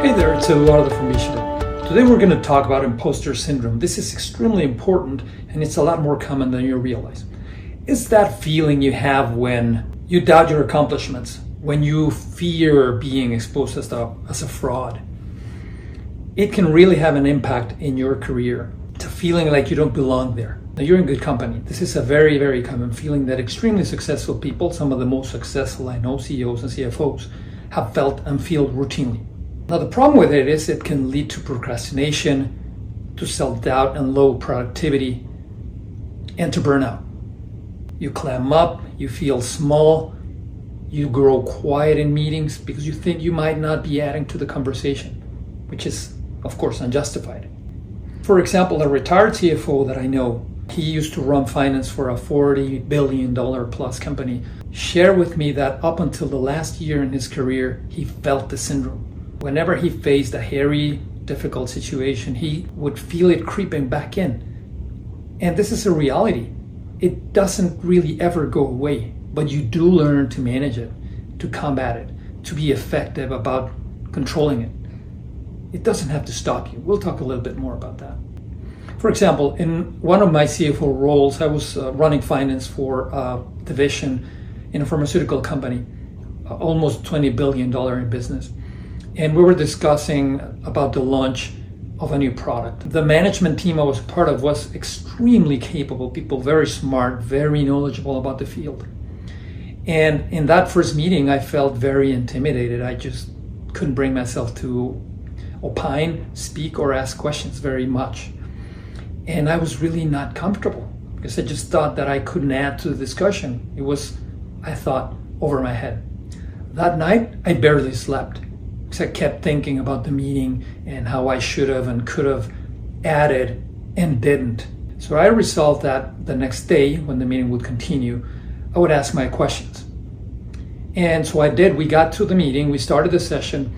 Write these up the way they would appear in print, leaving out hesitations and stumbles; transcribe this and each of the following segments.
Hey there, it's Eduardo from VSharp. Today we're going to talk about imposter syndrome. This is extremely important and it's a lot more common than you realize. It's that feeling you have when you doubt your accomplishments, when you fear being exposed as a fraud. It can really have an impact in your career, to feeling like you don't belong there. Now, you're in good company. This is a very, very common feeling that extremely successful people, some of the most successful I know, CEOs and CFOs, have felt and feel routinely. Now, the problem with it is it can lead to procrastination, to self-doubt and low productivity, and to burnout. You clam up, you feel small, you grow quiet in meetings because you think you might not be adding to the conversation, which is, of course, unjustified. For example, a retired CFO that I know, he used to run finance for a $40 billion plus company, shared with me that up until the last year in his career, he felt the syndrome. Whenever he faced a hairy, difficult situation, he would feel it creeping back in. And this is a reality. It doesn't really ever go away, but you do learn to manage it, to combat it, to be effective about controlling it. It doesn't have to stop you. We'll talk a little bit more about that. For example, in one of my CFO roles, I was running finance for a division in a pharmaceutical company, almost $20 billion in business. And we were discussing about the launch of a new product. The management team I was part of was extremely capable, people very smart, very knowledgeable about the field. And in that first meeting, I felt very intimidated. I just couldn't bring myself to opine, speak, or ask questions very much. And I was really not comfortable because I just thought that I couldn't add to the discussion. It was, I thought, over my head. That night, I barely slept because I kept thinking about the meeting and how I should have and could have added and didn't. So I resolved that the next day, when the meeting would continue, I would ask my questions. And so I did. We got to the meeting, we started the session,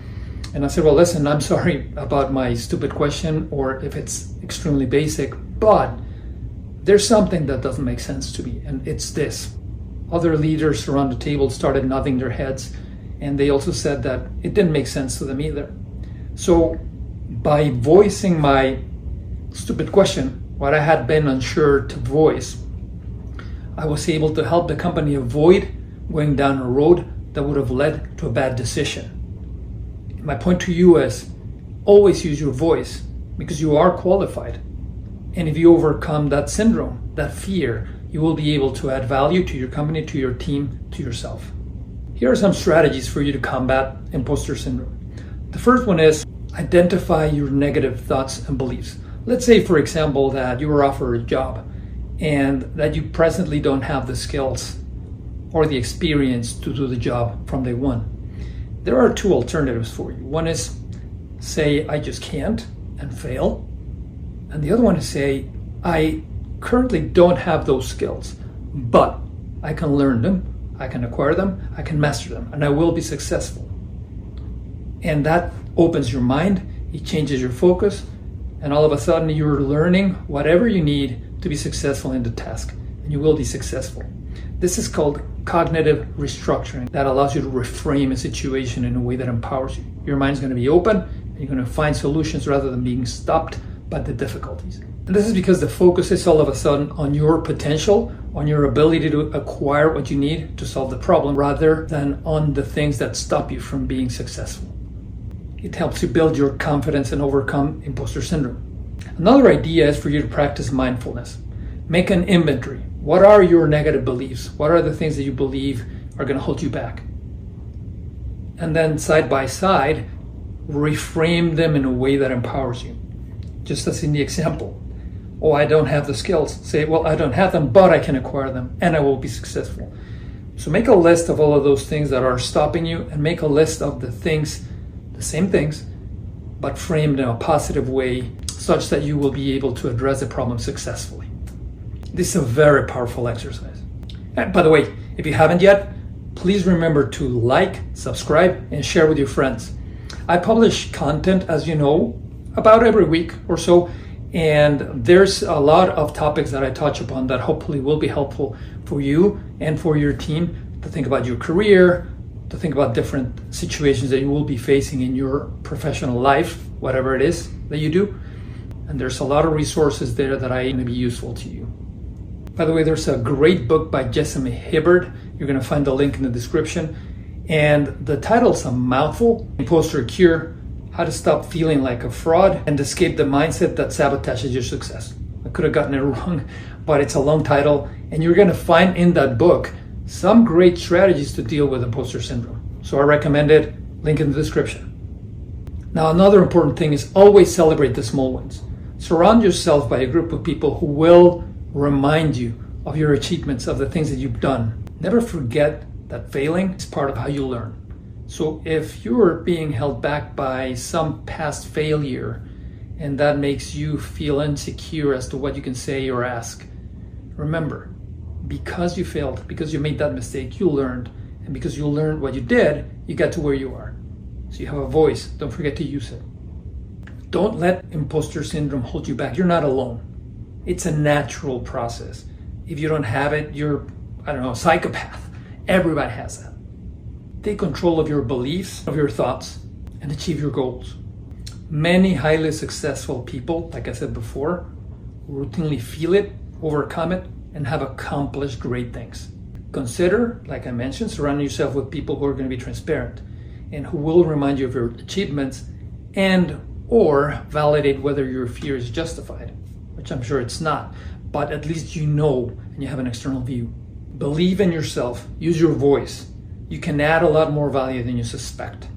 and I said, well, listen, I'm sorry about my stupid question or if it's extremely basic, but there's something that doesn't make sense to me, and it's this. Other leaders around the table started nodding their heads, and they also said that it didn't make sense to them either. So by voicing my stupid question, what I had been unsure to voice, I was able to help the company avoid going down a road that would have led to a bad decision. My point to you is always use your voice because you are qualified. And if you overcome that syndrome, that fear, you will be able to add value to your company, to your team, to yourself. Here are some strategies for you to combat imposter syndrome. The first one is identify your negative thoughts and beliefs. Let's say, for example, that you were offered a job and that you presently don't have the skills or the experience to do the job from day one. There are two alternatives for you. One is say, I just can't and fail. And the other one is say, I currently don't have those skills, but I can learn them, I can acquire them, I can master them, and I will be successful. And that opens your mind, it changes your focus, and all of a sudden you're learning whatever you need to be successful in the task, and you will be successful. This is called cognitive restructuring. That allows you to reframe a situation in a way that empowers you. Your mind's going to be open, and you're going to find solutions rather than being stopped by the difficulties. And this is because the focus is all of a sudden on your potential, on your ability to acquire what you need to solve the problem, rather than on the things that stop you from being successful. It helps you build your confidence and overcome imposter syndrome. Another idea is for you to practice mindfulness. Make an inventory. What are your negative beliefs? What are the things that you believe are going to hold you back? And then side by side, reframe them in a way that empowers you. Just as in the example. Oh, I don't have the skills. Say, well, I don't have them, but I can acquire them and I will be successful. So make a list of all of those things that are stopping you and make a list of the things, the same things, but framed in a positive way such that you will be able to address the problem successfully. This is a very powerful exercise. And by the way, if you haven't yet, please remember to like, subscribe, and share with your friends. I publish content, as you know, about every week or so, and there's a lot of topics that I touch upon that hopefully will be helpful for you and for your team to think about your career, to think about different situations that you will be facing in your professional life, whatever it is that you do. And there's a lot of resources there that are going to be useful to you. By the way, there's a great book by Jessamy Hibbard. You're going to find the link in the description. And the title's a mouthful: Imposter Cure, How to Stop Feeling Like a Fraud and Escape the Mindset That Sabotages Your Success. I could have gotten it wrong, but it's a long title. And you're going to find in that book some great strategies to deal with imposter syndrome. So I recommend it. Link in the description. Now, another important thing is always celebrate the small wins. Surround yourself by a group of people who will remind you of your achievements, of the things that you've done. Never forget that failing is part of how you learn. So if you're being held back by some past failure and that makes you feel insecure as to what you can say or ask, remember, because you failed, because you made that mistake, you learned. And because you learned what you did, you got to where you are. So you have a voice. Don't forget to use it. Don't let imposter syndrome hold you back. You're not alone. It's a natural process. If you don't have it, you're, a psychopath. Everybody has that. Take control of your beliefs, of your thoughts, and achieve your goals. Many highly successful people, like I said before, routinely feel it, overcome it, and have accomplished great things. Consider, like I mentioned, surrounding yourself with people who are going to be transparent and who will remind you of your achievements and or validate whether your fear is justified, which I'm sure it's not, but at least you know and you have an external view. Believe in yourself, use your voice. You can add a lot more value than you suspect.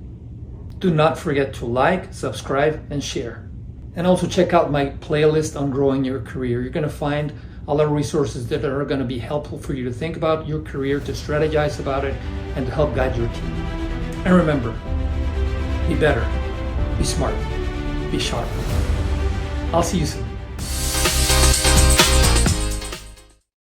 Do not forget to like, subscribe, and share. And also check out my playlist on growing your career. You're going to find a lot of resources that are going to be helpful for you to think about your career, to strategize about it, and to help guide your team. And remember, be better, be smart, be sharp. I'll see you soon.